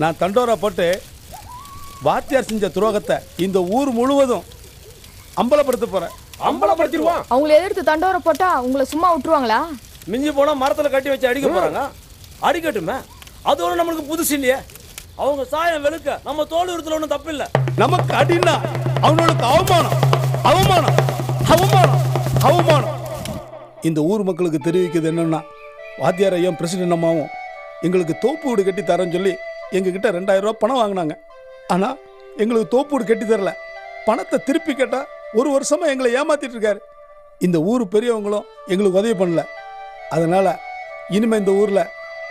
நான் தண்டோரா போட்டு வாத்தியார் செஞ்ச துரோகத்தை இந்த ஊர் முழுவதும் அம்பலப்படுத்த போறேன். அம்பலப்படுத்திடுவான். அவங்களை எதிர்த்து தண்டோரா போட்டா உங்களை சும்மா விட்டுருவாங்களா? மிஞ்சி போனா மரத்துல கட்டி வச்சு அடிக்க போறாங்க. அடிக்கட்டுமே, அது ஒன்றும் நம்மளுக்கு புதுசு இல்லையே. அவங்க சாயம் வெளுக்க நம்ம தோல் உறுத்துல ஒன்றும் தப்பு இல்லை. நமக்கு அடினா அவங்களுக்கு அவமானம் அவமானம் அவமானம் அவமானம். இந்த ஊர் மக்களுக்கு தெரிவிக்கிறது என்னன்னா, வாத்தியார் ஐயா பிரசிடென்ட் அம்மாவும் எங்களுக்கு தோப்பு வீடு கட்டி தரேன்னு சொல்லி எங்ககிட்ட 2000 ரூபா பணம் வாங்கினாங்க. ஆனால் எங்களுக்கு தோப்பு வீடு கட்டி தரல. பணத்தை திருப்பி கேட்டால் 1 வருஷமா எங்களை ஏமாத்திட்டு இருக்காரு. இந்த ஊர் பெரியவங்களும் எங்களுக்கு உதவி பண்ணல. அதனால இனிமேல் இந்த ஊரில்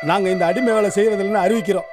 நாங்கள் இந்த அடிமை வேலை செய்யறதில்லைன்னு அறிவிக்கிறோம்.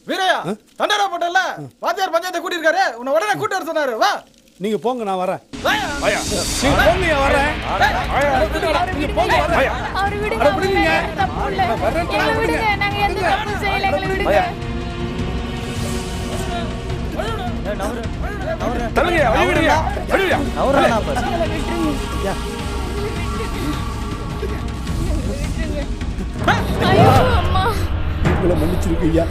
வீரையா, தண்டரா போட்டல வாத்தியார் பஞ்சாயத்தை கூட்டிருக்காரு. உன்னை உடனே கூட்டி வர சொன்னாரு. வா, நீங்க போங்க, நான் வரேன். நீங்க போங்க, வரேன். அவரை விடுங்க, அவரை விடுங்க. தப்பு இல்ல. எங்களை விடுங்க, நாங்க எந்த தப்பு செய்யல. எங்களை விடுங்க. தள்ளுங்க, வழி விடுங்க. வழி விடுங்க. எங்களை விட்டுருங்க. ஐயோ அம்மா, உங்களை மன்னிச்சிருக்கு ஐயா.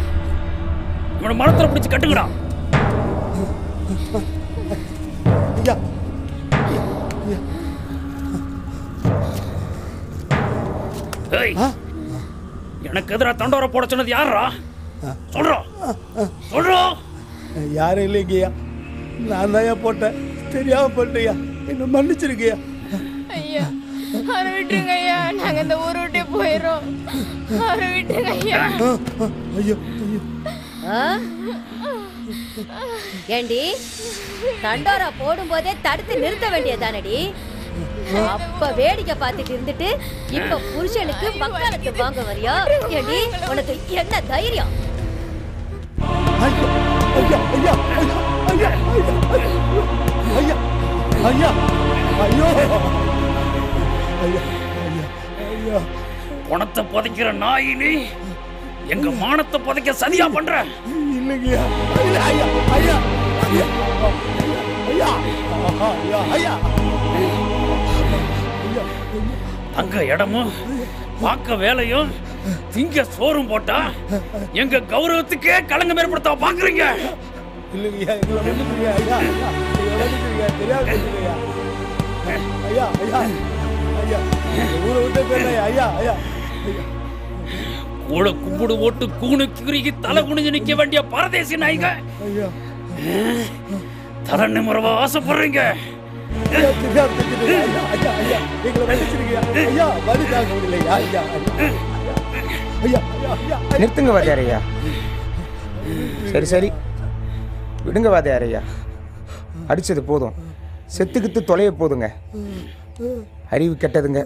இவனை மரத்துல பிடிச்சு கட்டுங்கடா. ஐயா, ஏய், எனக்கு எதிராக தண்டோரை போட சொன்னது யாரா? சொல்றோம் சொல்றோம். யாரும் இல்லைங்கய்யா, நான் தான் போட்டேன். தெரியாம போட்டேயா, என்ன மன்னிச்சிருக்கையா. ஐயா அவரை விட்டுருங்க ஐயா, நாங்க இந்த ஊரை விட்டே போயிடுறோம். அவரை விட்டுருங்க ஐயா. ஐயோ, ஏண்டி தண்டோரா போடும்போதே தடுத்து நிறுத்த வேண்டியதானடி? அப்ப வேடிக்கை பார்த்துட்டு இருந்துட்டு இப்ப புருஷனுக்கு வக்காலத்து வாங்க வரியா? ஏண்டி உனக்கு என்ன தைரியம்? ஐயா, ஐயா, ஐயா, ஐயா, ஐயா, ஐயா, ஐயோ, ஐயா, ஐயா, பணத்தை புதைக்கிற நாய் நீ எங்க மானத்தை புதைக்க சதியா பண்ற? இல்லைங்கய்யா, ஐயா, ஐயா, ஐயா, ஐயா, ஐயா, அங்க இடமும் பார்க்க வேலையும் திங்க சோறும் போட்டா எங்க கௌரவத்துக்கே களங்கம் ஏற்படுத்த பாக்குறீங்க. இல்லைங்கய்யா, எங்களை மன்னிச்சிருங்க ஐயா, எங்களை மன்னிச்சிருங்க, தெரியாம செஞ்சுங்கய்யா. ஐயா, ஐயா, ஐயா, ஊரை விட்டு போயிடலாம் ஐயா, ஐயா, ஐயா. கூட கும்பிடு போட்டு கூணு குறுகி தலை குனிஞ்சு நிக்க வேண்டிய பரதேசி நாய்க தலை நிமிரவா ஆசைப்படுறீங்க. நிறுத்துங்க வாத்தியார் ஐயா. சரி சரி விடுங்க வாத்தியார் ஐயா. அடிச்சது போதும், செத்துக்கிட்டு தொலைய போதுங்க. அறிவு கெட்டதுங்க,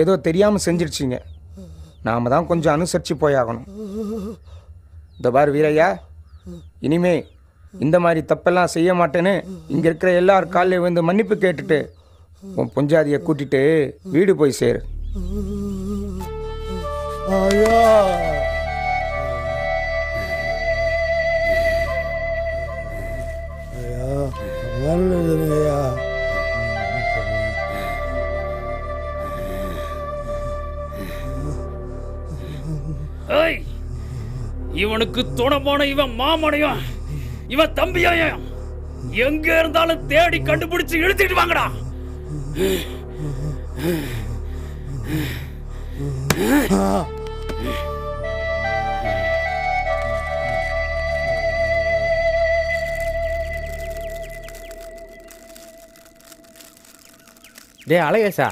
ஏதோ தெரியாம செஞ்சிருச்சிங்க. நாம தான் கொஞ்சம் அனுசரிச்சு போயாகணும். இந்த பார் வீரையா, இனிமே இந்த மாதிரி தப்பெல்லாம் செய்ய மாட்டேன்னு இங்கே இருக்கிற எல்லார் காலையில் வந்து மன்னிப்பு கேட்டுட்டு உன் பொஞ்சாதியை கூட்டிட்டு வீடு போய் சேரு. ஐயா, ஐயா, ஏய், இவனுக்கு துணை போன இவன் மாமனையும் இவன் தம்பியையும் எங்க இருந்தாலும் தேடி கண்டுபிடிச்சு இழுத்துட்டு வாங்கடா. டே அழகேசா,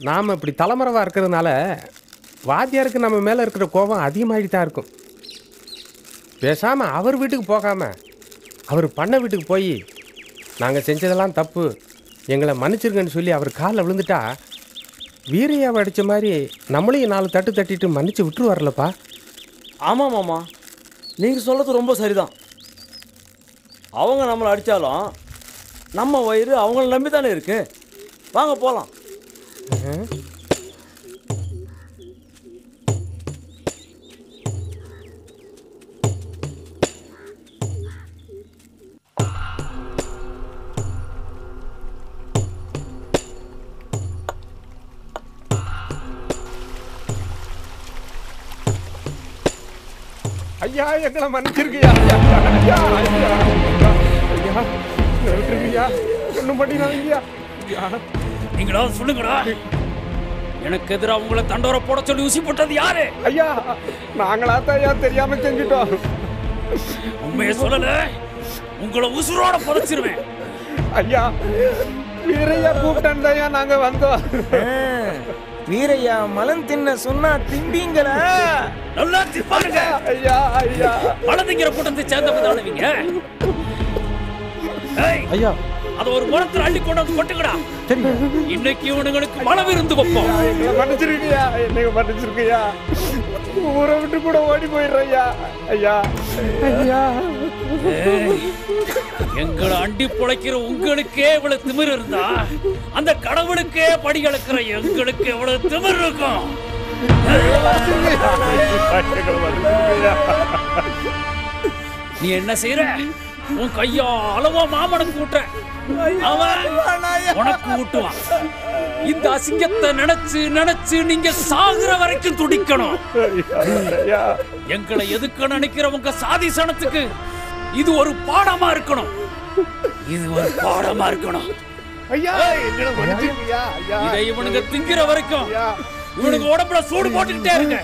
நாம் இப்படி தலைமறைவாக இருக்கிறதுனால வாத்தியாருக்கு நம்ம மேலே இருக்கிற கோபம் அதிகமாகிட்டு தான் இருக்கும். பேசாமல் அவர் வீட்டுக்கு போகாமல் அவர் பண்ண வீட்டுக்கு போய் நாங்கள் செஞ்சதெல்லாம் தப்பு, எங்களை மன்னிச்சிருங்கன்னு சொல்லி அவர் காலில் விழுந்துட்டா வீரையாவை அடித்த மாதிரி நம்மளையும் 4 தட்டு தட்டிட்டு மன்னிச்சு விட்டுரு வரலப்பா. ஆமாம் மாமா, நீங்கள் சொல்கிறது ரொம்ப சரிதான். அவங்க நம்மளை அடித்தாலும் நம்ம வயிறு அவங்கள நம்பி தானே இருக்கு. வாங்க போகலாம். ஐயா எங்களை மன்னிச்சிருக்கியா? ஐயா ஐயா ஐயா விட்டுருக்கியா? ஒன்றும் பண்ணிடாதீங்கய்யா. நீங்களா சொல்லுங்கடா, எனக்கு எதிராக உங்களை தண்டோர போட சொல்லி ஊசி போட்டது யாரு? ஐயா நாங்களா தான் ஐயா தெரியாம செஞ்சுட்டோம். உண்மையை சொல்லல, உங்களை உசுரோட புதைச்சிருவேன். ஐயா வீரையா கூப்பிட்டான் ஐயா நாங்க வந்தோம். வீரையா மலம் தின்ன சொன்னா திம்பிங்களா? நல்லா திப்பாருங்க. ஐயா ஐயா மலதிங்கிற கூட்டத்தை சேர்ந்தவங்க தானவீங்க. ஐயா அத ஒரு முறத்துல அள்ளி கொண்டு வந்து கொட்டுங்கடா. இன்னைக்கு இவனுங்களுக்கு மலம் இருந்து வைப்போம். எங்களை மன்னிச்சிருக்கியா? என்னைய மன்னிச்சிருக்கியா? ஊரை விட்டு கூட ஓடி போயிடுறையா. ஐயா ஐயா எங்களை அண்டி பொழைக்கிற உங்களுக்கே இவ்வளவு திமிர் இருந்தா அந்த கடவுளுக்கே படி கலக்கிற எங்களுக்கு எவ்வளவு திமிர் இருக்கும். நீ என்ன செய்யற? உன் கையா அளவா மாமனுக்கு கூட்ட, அவன் உனக்கு ஊட்டுவான். இந்த அசிங்கத்தை நினைச்சு நினைச்சு நீங்க சாகுற வரைக்கும் துடிக்கணும். எங்களை எதுக்க நினைக்கிறவங்க சாதி சனத்துக்கு இது ஒரு பாடமா இருக்கணும். இது ஒரு பாடமா இருக்கணும். இதை இவனுங்க திங்கிற வரைக்கும் இவனுக்கு உடம்புல சூடு போட்டுக்கிட்டே இருங்க.